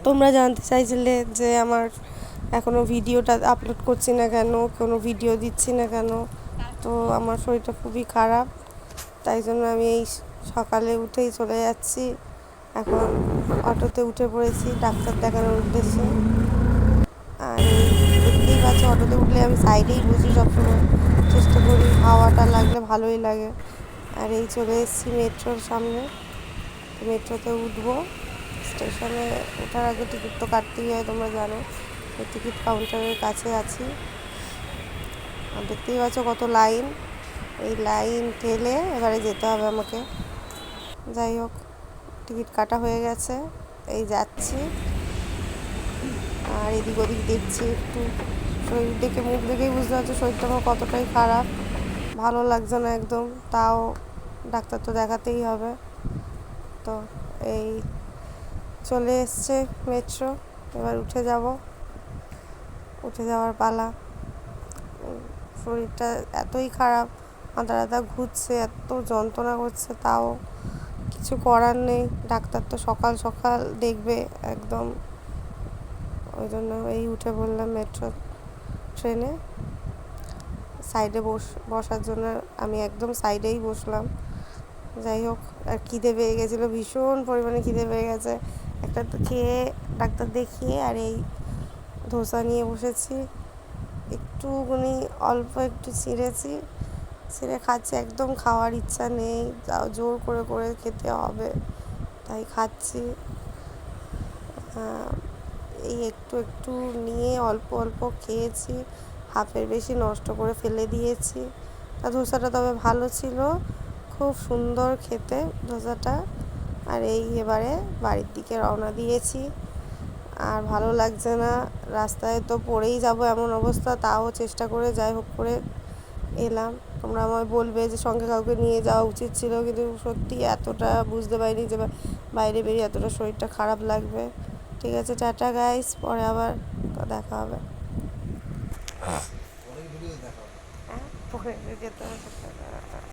তোমরা জানতে চাইছিলে যে আমার এখনও ভিডিওটা আপলোড করছি না কেন, কোনো ভিডিও দিচ্ছি না কেন। তো আমার শরীরটা খুবই খারাপ, তাই জন্য আমি এই সকালে উঠেই চলে যাচ্ছি। এখন অটোতে উঠে পড়েছি ডাক্তার দেখানোর উদ্দেশ্যে। আর এই দেখতেই পাচ্ছি, অটোতে উঠলে আমি সাইডেই বসি সবসময়, চেষ্টা করি, হাওয়াটা লাগলে ভালোই লাগে। আর এই চলে এসেছি মেট্রোর সামনে, তো মেট্রোতে উঠবো। স্টেশনে ওঠার আগে টিকিট তো কাটতেই হয়, তোমরা জানো। তো টিকিট কাউন্টারের কাছে আছি, আর দেখতেই পাচ্ছ কত লাইন। এই লাইন ঠেলে এবারে যেতে হবে আমাকে। যাই হোক, টিকিট কাটা হয়ে গেছে, এই যাচ্ছি। আর এদিক ওদিক দেখছি একটু, শরীর দেখে, মুখ দেখেই বুঝতে পারছো শরীরটা আমার কতটাই খারাপ, ভালো লাগছে না একদম। তাও ডাক্তার তো দেখাতেই হবে। তো এই চলে এসছে মেট্রো, এবার উঠে যাব, উঠে যাওয়ার পালা। শরীরটা এতই খারাপ, মাথা ব্যথা ঘুরছে, এত যন্ত্রণা করছে, তাও কিছু করার নেই। ডাক্তার তো সকাল সকাল দেখবে একদম, ওই জন্য এই উঠে পড়লাম মেট্রো ট্রেনে। সাইডে বসার জন্য আমি একদম সাইডেই বসলাম। যাই হোক, আর খিদে পেয়ে গেছিলো, ভীষণ পরিমাণে খিদে পেয়ে গেছে। একটা তো খেয়ে, ডাক্তার দেখিয়ে আর এই ধোসা নিয়ে বসেছি। একটুখানি অল্প একটু ছিঁড়ে খাচ্ছি, একদম খাওয়ার ইচ্ছা নেই, তাও জোর করে করে খেতে হবে, তাই খাচ্ছি। এই একটু একটু নিয়ে অল্প অল্প খেয়েছি, হাফের বেশি নষ্ট করে ফেলে দিয়েছি। তা ধোসাটা তবে ভালো ছিল, খুব সুন্দর খেতে ধোসাটা। আর এই এবারে বাড়ির দিকে রওনা দিয়েছি। আর ভালো লাগছে না, রাস্তায় তো পড়েই যাব এমন অবস্থা, তাও চেষ্টা করে যাই হোক করে এলাম। তোমরা আমায় বলবে যে সঙ্গে কাউকে নিয়ে যাওয়া উচিত ছিল, কিন্তু সত্যি এতটা বুঝতে পারিনি যে বাইরে বেরিয়ে এতটা শরীরটা খারাপ লাগবে। ঠিক আছে, টাটা গাইস, পরে আবার দেখা হবে। পরে যেতে হবে।